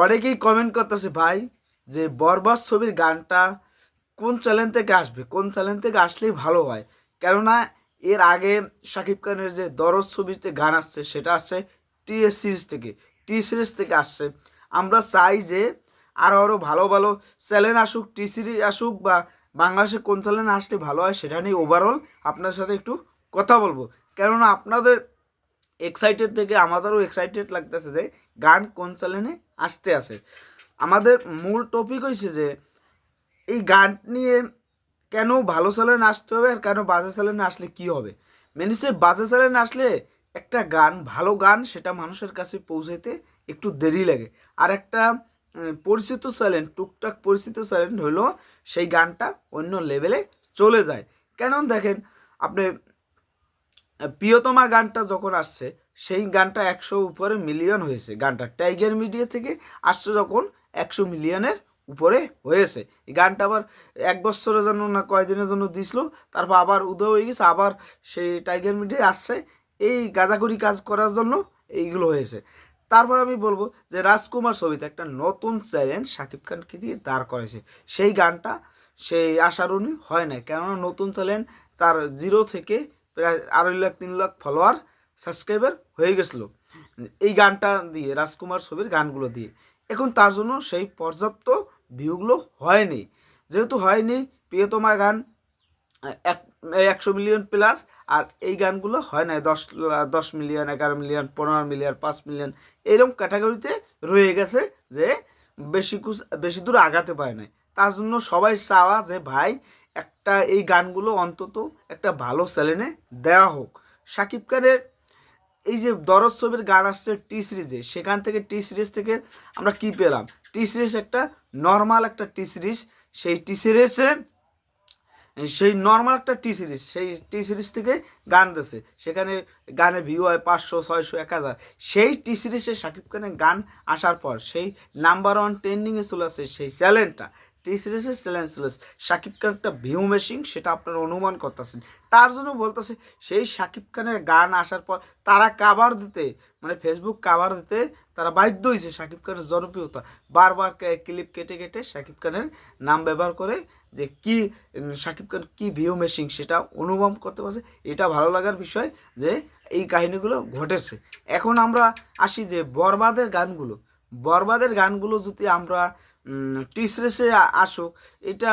অনেকেই কমেন্ট করতেছে ভাই যে বরবাদ ছবির গানটা কোন চ্যানেল থেকে আসবে, কোন চ্যানেল থেকে আসলেই ভালো হয়। কেননা এর আগে শাকিব খানের যে দরদ ছবিতে গান আসছে সেটা আসছে টি সিরিজ থেকে, টি সিরিজ থেকে আসছে। আমরা চাই যে আরও ভালো ভালো চ্যানেল আসুক, টি সিরিজ আসুক, বা বাংলাদেশে কোন চ্যানেল আসলে ভালো হয় সেটা নিয়ে ওভারঅল আপনার সাথে একটু কথা বলবো। কেননা আপনাদের এক্সাইটেড থেকে আমাদেরও এক্সাইটেড লাগতেছে যে গান কোন চ্যানেলে আসতে আসে। আমাদের মূল টপিক হয়েছে যে এই গান নিয়ে কেন ভালো চ্যানেল আসতে হবে আর কেন বাজে চ্যানেলে আসলে কি হবে। মেনিসে বাজে চ্যানেলে আসলে একটা গান, ভালো গান, সেটা মানুষের কাছে পৌঁছাইতে একটু দেরি লাগে। আর একটা পরিচিত চ্যানেল, টুকটাক পরিচিত চ্যানেল হলো সেই গানটা অন্য লেভেলে চলে যায়। কেন দেখেন আপনি প্রিয়তমা গানটা যখন আসছে সেই গানটা 100 উপরে মিলিয়ন হয়েছে। গানটা টাইগার মিডিয়া থেকে আসছে যখন 100 মিলিয়নের উপরে হয়েছে। এই গানটা আবার 1 বছরের জন্য না কয়দিনের জন্য দিছিল, তারপর আবার উদয় হয়ে গেছে, আবার সেই টাইগার মিডিয়ায় আসছে এই গাঁজাখুরি কাজ করার জন্য এইগুলো হয়েছে। তারপর আমি বলবো যে রাজকুমার ছবিতে একটা নতুন চ্যালেঞ্জ শাকিব খানকে দিয়ে দাঁড় করেছে। সেই গানটা সেই আশারুনি হয় না, কেননা নতুন চ্যালেঞ্জ, তার 0 থেকে প্রায় 2.5 লাখ 3 লাখ ফলোয়ার সাবস্ক্রাইবার হয়ে গেছিলো এই গানটা দিয়ে, রাজকুমার ছবির গানগুলো দিয়ে। এখন তার জন্য সেই পর্যাপ্ত ভিউগুলো হয়নি। যেহেতু হয়নি, প্রিয়তমা গান 100 মিলিয়ন প্লাস, আর এই গানগুলো হয় না 10 মিলিয়ন, 11 মিলিয়ন, 15 মিলিয়ন, 5 মিলিয়ন, এরকম ক্যাটাগরিতে রয়ে গেছে যে বেশি দূর আগাতে পারে না। তার জন্য সবাই চাওয়া যে ভাই একটা এই গানগুলো অন্তত একটা ভালো চ্যানেলে দেওয়া হোক। শাকিব খানের এই যে দরদ ছবির গান আসছে টি সিরিজে, সেখান থেকে টি সিরিজ থেকে আমরা কি পেলাম? টি সিরিজ একটা নর্মাল একটা টি সিরিজ, সেই টি সিরিজে সেই নর্মাল একটা টি সিরিজ, সেই টি সিরিজ থেকে গান দিয়েছে, সেখানে গানে ভিউ হয় 500, 600, 1000। সেই টি সিরিজে শাকিব খানের গান আসার পর সেই নাম্বার 1 ট্রেন্ডিংয়ে চলে আসে সেই চ্যালেঞ্জটা, টি সিরিজের চ্যালেঞ্জ চলে আসে। শাকিব খান একটা ভিউ মেশিন, সেটা আপনারা অনুমান করতেছেন। তার জন্য বলতেছে সেই শাকিব খানের গান আসার পর তারা কাভার দিতে, মানে ফেসবুক কাভার দিতে তারা বাধ্য হয়েছে। শাকিব খানের জনপ্রিয়তা বারবার ক্লিপ কেটে কেটে শাকিব খানের নাম ব্যবহার করে যে কি শাকিব খান কি ভিউ মেশিন সেটা অনুভব করতে পারছে। এটা ভালো লাগার বিষয় যে এই কাহিনীগুলো ঘটেছে। এখন আমরা আসি যে বরবাদের গানগুলো যদি আমরা টি সিরিজে আসুক, এটা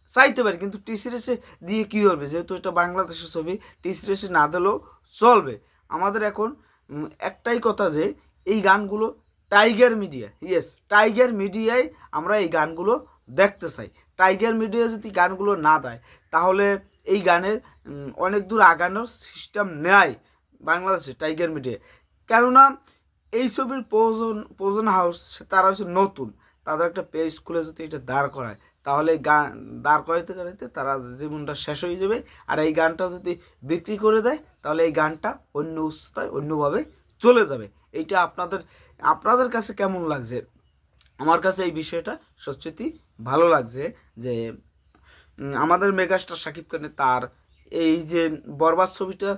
চাইতে পারি, কিন্তু টি সিরিজে দিয়ে কী হবে, যেহেতু এটা বাংলাদেশের ছবি, টি সিরিজে না দিলেও চলবে। আমাদের এখন একটাই কথা যে এই গানগুলো টাইগার মিডিয়া, টাইগার মিডিয়ায় আমরা এই গানগুলো দেখতে চাই। টাইগার মিডিয়া যদি গানগুলো না দেয় তাহলে এই গানের অনেক দূর আগানোর সিস্টেম নেয় বাংলাদেশে টাইগার মিডিয়া। কেননা এই ছবির প্রযোজনা হাউস তারা হচ্ছে নতুন, তাদের একটা পেজ খুলে যদি এটা দাঁড় করায় তাহলে গান দাঁড় করাইতে করাইতে তারা জীবনটা শেষ হয়ে যাবে। আর এই গানটা যদি বিক্রি করে দেয় তাহলে এই গানটা অন্য উচ্চতায় অন্যভাবে চলে যাবে। এইটা আপনাদের কাছে কেমন লাগছে? আমার কাছে এই বিষয়টা সত্যি ভালো লাগছে যে আমাদের মেগাস্টার শাকিব খানের তার এই যে বরবাদ ছবিটা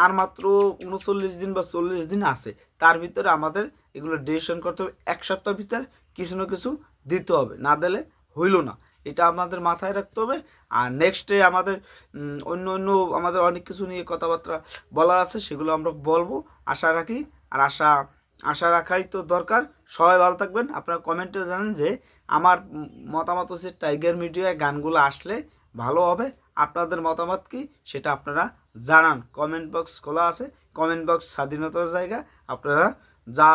আর মাত্র 39 দিন বা 40 দিন আছে, তার ভিতরে আমাদের এগুলো ডিসিশন করতে হবে। 1 সপ্তাহের ভিতরে কিছু না কিছু দিতে হবে, না দিলে হইল না। এটা আমাদের মাথায় রাখতে হবে। আর নেক্সটে আমাদের অন্য আমাদের অনেক কিছু নিয়ে কথাবার্তা বলার আছে, সেগুলো আমরা বলবো, আশা রাখি। আর আশা রাখাই তো দরকার। সবাই ভালো থাকবেন। আপনারা কমেন্টে জানান যে আমার মতামত হচ্ছে টাইগার মিডিয়ায় গানগুলো আসলে ভালো হবে। আপনাদের মতামত কি সেটা আপনারা জানান। কমেন্ট বক্স খোলা আছে, কমেন্ট বক্স স্বাধীনতার জায়গা। আপনারা যা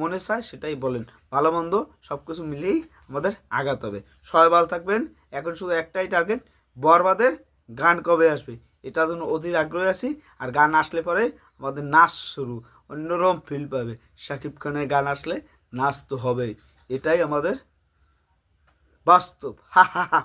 মনে চায় সেটাই বলেন। ভালো মন্দ সব কিছু মিলিয়েই আমাদের আগাতে হবে। সবাই ভালো থাকবেন। এখন শুধু একটাই টার্গেট, বরবাদের গান কবে আসবে এটার জন্য অধীর আগ্রহী আছি। আর গান আসলে পরে আমাদের নাচ শুরু, অন্যরকম ফিল পাবে। শাকিব খানের গান আসলে নাচ তো হবেই, এটাই আমাদের বাস্তব। হা হা হা।